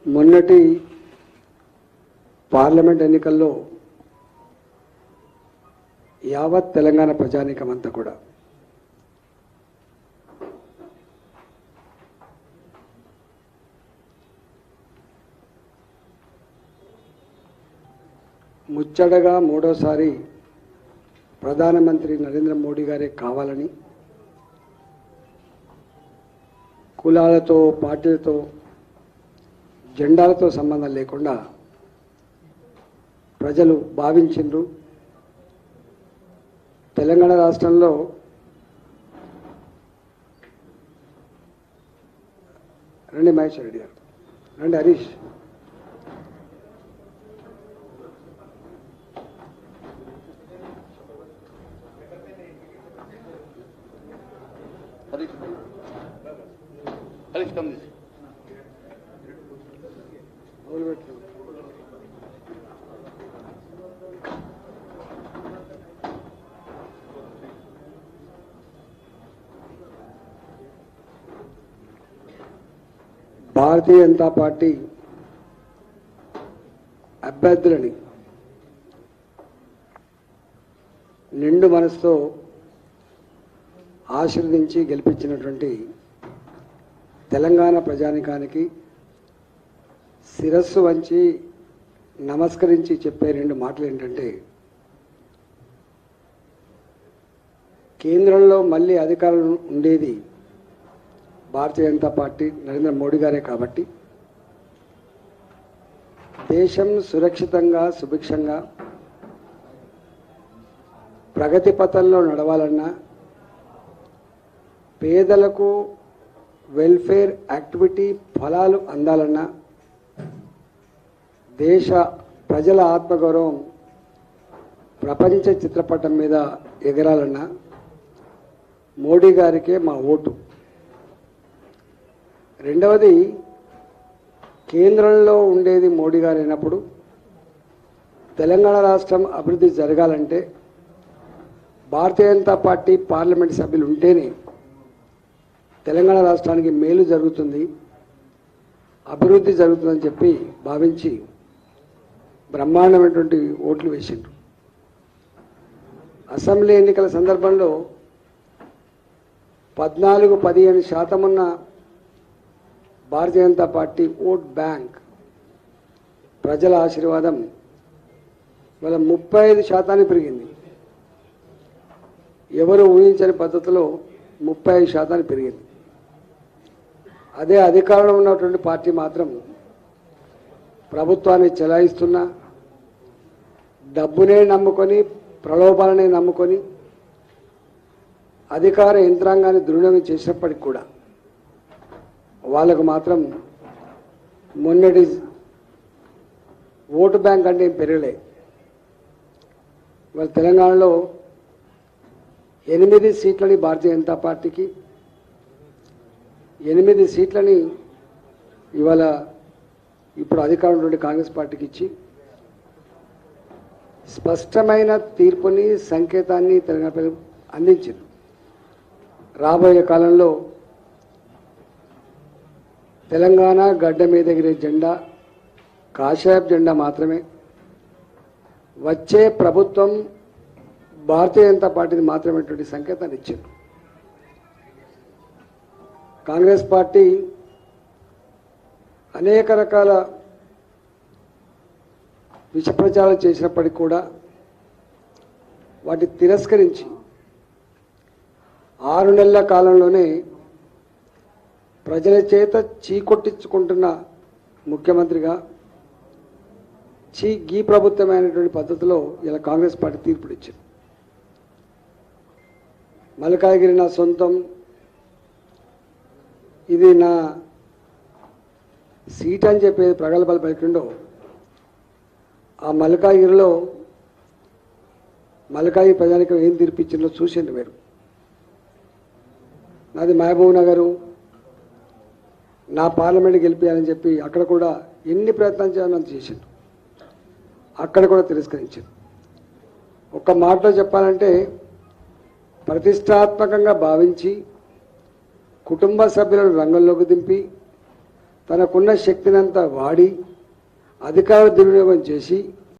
మొన్నటి పార్లమెంట్ ఎన్నికల్లో యావత్ తెలంగాణ ప్రజానీకమంతా కూడా ముచ్చటగా మూడోసారి ప్రధానమంత్రి నరేంద్ర మోడీ గారే కావాలని కులాలతో పార్టీలతో జెండాలతో సంబంధం లేకుండా ప్రజలు భావించిండ్రు. తెలంగాణ రాష్ట్రంలో రండి మహేష్ రెడ్డి గారు, రండి హరీష్, భారతీయ జనతా పార్టీ అభ్యర్థులని నిండు మనసుతో ఆశీర్వదించి గెలిపించినటువంటి తెలంగాణ ప్రజానికానికి శిరస్సు వంచి నమస్కరించి చెప్పే రెండు మాటలు ఏంటంటే, కేంద్రంలో మళ్ళీ అధికారం ఉండేది భారతీయ జనతా పార్టీ నరేంద్ర మోడీ గారే కాబట్టి దేశం సురక్షితంగా సుభిక్షంగా ప్రగతి పథంలో నడవాలన్నా, పేదలకు వెల్ఫేర్ యాక్టివిటీ ఫలాలు అందాలన్నా, దేశ ప్రజల ఆత్మగౌరవం ప్రపంచ చిత్రపటం మీద ఎగరాలన్నా మోడీ గారికే మా ఓటు. రెండవది, కేంద్రంలో ఉండేది మోడీ గారు అయినప్పుడు తెలంగాణ రాష్ట్రం అభివృద్ధి జరగాలంటే భారతీయ జనతా పార్టీ పార్లమెంట్ సభ్యులు ఉంటేనే తెలంగాణ రాష్ట్రానికి మేలు జరుగుతుంది, అభివృద్ధి జరుగుతుందని చెప్పి భావించి బ్రహ్మాండమైనటువంటి ఓట్లు వేసిండ్రు. అసెంబ్లీ ఎన్నికల సందర్భంలో 14-15% ఉన్న Bharatiya Janata party vote bank ప్రజల ఆశీర్వాదం ఇవాళ 35% పెరిగింది. ఎవరు ఊహించని పద్ధతిలో 35% పెరిగింది. అదే అధికారంలో ఉన్నటువంటి పార్టీ మాత్రం ప్రభుత్వాన్ని చెలాయిస్తున్నా, డబ్బునే నమ్ముకొని, ప్రలోభాలనే నమ్ముకొని అధికార యంత్రాంగాన్ని దుర్వినియోగం చేసినప్పటికి కూడా వాళ్ళకు మాత్రం మొన్నటి ఓటు బ్యాంక్ అంటే ఏం పెరగలే. ఇవాళ తెలంగాణలో 8 సీట్లని భారతీయ జనతా పార్టీకి, 8 సీట్లని ఇవాళ ఇప్పుడు అధికారంలో కాంగ్రెస్ పార్టీకి ఇచ్చి స్పష్టమైన తీర్పుని, సంకేతాన్ని తెలంగాణ ప్రజలకు అందించింది. రాబోయే కాలంలో తెలంగాణ గడ్డ మీద ఎగిరే జెండా కాషాయపు జెండా మాత్రమే. వచ్చే ప్రభుత్వం భారతీయ జనతా పార్టీని మాత్రమేటువంటి సంకేతాన్ని ఇచ్చింది. కాంగ్రెస్ పార్టీ అనేక రకాల విష ప్రచారాలు చేసినప్పటికీ కూడా వాటిని తిరస్కరించి 6 నెలల కాలంలోనే ప్రజల చేత చీకొట్టించుకుంటున్న ముఖ్యమంత్రిగా గీ ప్రభుత్వమైనటువంటి పద్ధతిలో ఇలా కాంగ్రెస్ పార్టీ తీర్పుడు ఇచ్చింది. మల్కాజ్గిరి నా సొంతం, ఇది నా సీట్ అని చెప్పేది ప్రగల్భాలు పలికిండో, ఆ మల్కాజ్గిరిలో మల్కాజ్గిరి ప్రజానికి ఏం తీర్పిచ్చిందో చూసింది మీరు. నాది మహబూబ్ నగరు, నా పార్లమెంట్ గెలిపించాలని చెప్పి అక్కడ కూడా ఎన్ని ప్రయత్నాలు చేయాలని చేసిండు, అక్కడ కూడా తిరస్కరించారు. ఒక్క మాటలో చెప్పాలంటే ప్రతిష్టాత్మకంగా భావించి కుటుంబ సభ్యులను రంగంలోకి దింపి తనకున్న శక్తినంతా వాడి అధికార దుర్వినియోగం చేసి